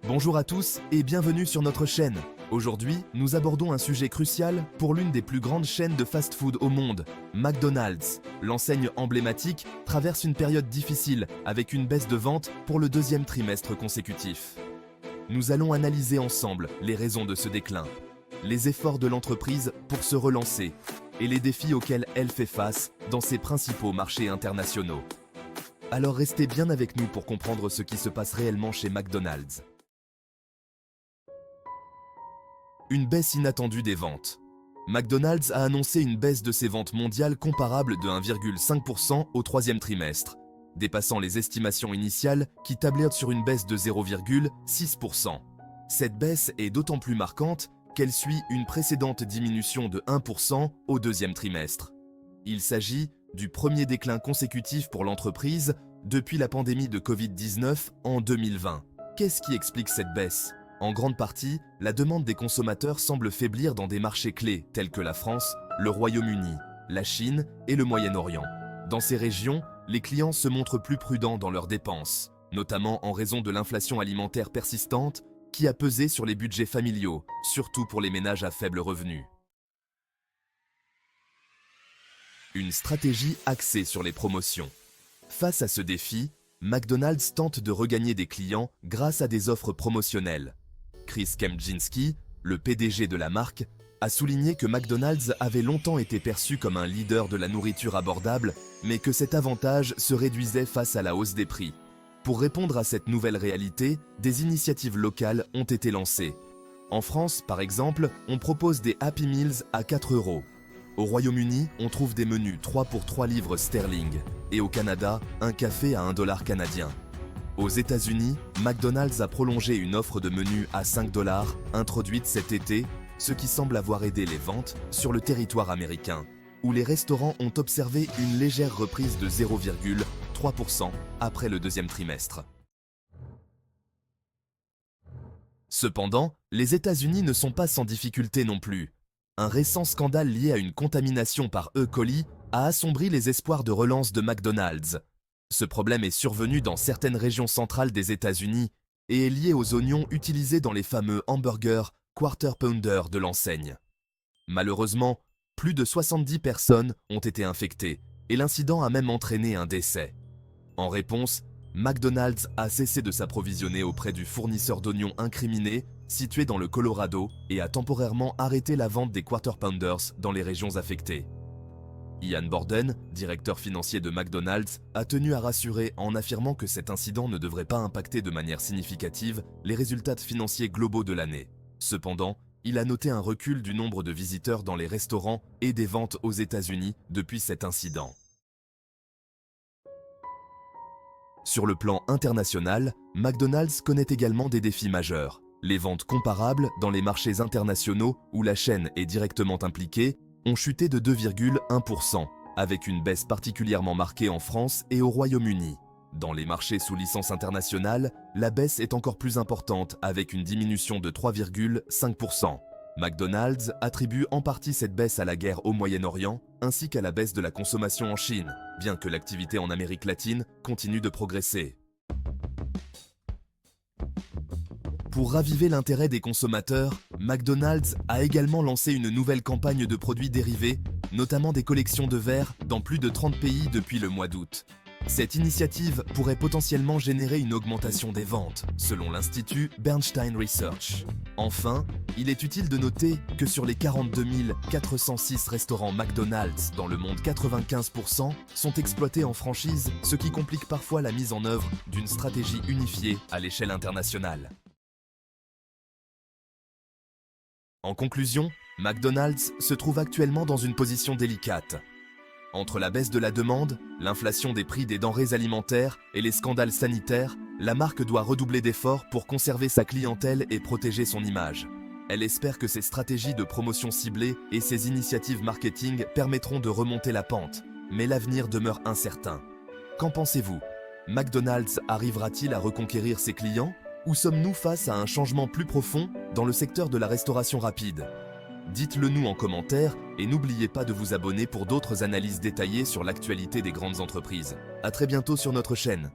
Bonjour à tous et bienvenue sur notre chaîne. Aujourd'hui, nous abordons un sujet crucial pour l'une des plus grandes chaînes de fast-food au monde, McDonald's. L'enseigne emblématique traverse une période difficile avec une baisse de vente pour le deuxième trimestre consécutif. Nous allons analyser ensemble les raisons de ce déclin, les efforts de l'entreprise pour se relancer et les défis auxquels elle fait face dans ses principaux marchés internationaux. Alors restez bien avec nous pour comprendre ce qui se passe réellement chez McDonald's. Une baisse inattendue des ventes. McDonald's a annoncé une baisse de ses ventes mondiales comparable de 1,5% au troisième trimestre, dépassant les estimations initiales qui tablaient sur une baisse de 0,6%. Cette baisse est d'autant plus marquante qu'elle suit une précédente diminution de 1% au deuxième trimestre. Il s'agit du premier déclin consécutif pour l'entreprise depuis la pandémie de Covid-19 en 2020. Qu'est-ce qui explique cette baisse ? En grande partie, la demande des consommateurs semble faiblir dans des marchés clés tels que la France, le Royaume-Uni, la Chine et le Moyen-Orient. Dans ces régions, les clients se montrent plus prudents dans leurs dépenses, notamment en raison de l'inflation alimentaire persistante qui a pesé sur les budgets familiaux, surtout pour les ménages à faible revenu. Une stratégie axée sur les promotions. Face à ce défi, McDonald's tente de regagner des clients grâce à des offres promotionnelles. Chris Kempczynski, le PDG de la marque, a souligné que McDonald's avait longtemps été perçu comme un leader de la nourriture abordable, mais que cet avantage se réduisait face à la hausse des prix. Pour répondre à cette nouvelle réalité, des initiatives locales ont été lancées. En France, par exemple, on propose des Happy Meals à 4 €. Au Royaume-Uni, on trouve des menus 3 pour 3 livres sterling. Et au Canada, un café à 1 $ canadien. Aux États-Unis, McDonald's a prolongé une offre de menu à 5 $, introduite cet été, ce qui semble avoir aidé les ventes sur le territoire américain, où les restaurants ont observé une légère reprise de 0,3% après le deuxième trimestre. Cependant, les États-Unis ne sont pas sans difficulté non plus. Un récent scandale lié à une contamination par E. coli a assombri les espoirs de relance de McDonald's. Ce problème est survenu dans certaines régions centrales des États-Unis et est lié aux oignons utilisés dans les fameux hamburgers Quarter Pounder de l'enseigne. Malheureusement, plus de 70 personnes ont été infectées et l'incident a même entraîné un décès. En réponse, McDonald's a cessé de s'approvisionner auprès du fournisseur d'oignons incriminé situé dans le Colorado et a temporairement arrêté la vente des Quarter Pounders dans les régions affectées. Ian Borden, directeur financier de McDonald's, a tenu à rassurer en affirmant que cet incident ne devrait pas impacter de manière significative les résultats financiers globaux de l'année. Cependant, il a noté un recul du nombre de visiteurs dans les restaurants et des ventes aux États-Unis depuis cet incident. Sur le plan international, McDonald's connaît également des défis majeurs. Les ventes comparables dans les marchés internationaux où la chaîne est directement impliquée ont chuté de 2,1%, avec une baisse particulièrement marquée en France et au Royaume-Uni. Dans les marchés sous licence internationale, la baisse est encore plus importante avec une diminution de 3,5%. McDonald's attribue en partie cette baisse à la guerre au Moyen-Orient ainsi qu'à la baisse de la consommation en Chine, bien que l'activité en Amérique latine continue de progresser. Pour raviver l'intérêt des consommateurs, McDonald's a également lancé une nouvelle campagne de produits dérivés, notamment des collections de verres dans plus de 30 pays depuis le mois d'août. Cette initiative pourrait potentiellement générer une augmentation des ventes, selon l'Institut Bernstein Research. Enfin, il est utile de noter que sur les 42 406 restaurants McDonald's dans le monde, 95% sont exploités en franchise, ce qui complique parfois la mise en œuvre d'une stratégie unifiée à l'échelle internationale. En conclusion, McDonald's se trouve actuellement dans une position délicate. Entre la baisse de la demande, l'inflation des prix des denrées alimentaires et les scandales sanitaires, la marque doit redoubler d'efforts pour conserver sa clientèle et protéger son image. Elle espère que ses stratégies de promotion ciblée et ses initiatives marketing permettront de remonter la pente, mais l'avenir demeure incertain. Qu'en pensez-vous ? McDonald's arrivera-t-il à reconquérir ses clients ? Ou sommes-nous face à un changement plus profond dans le secteur de la restauration rapide ? Dites-le nous en commentaire et n'oubliez pas de vous abonner pour d'autres analyses détaillées sur l'actualité des grandes entreprises. À très bientôt sur notre chaîne.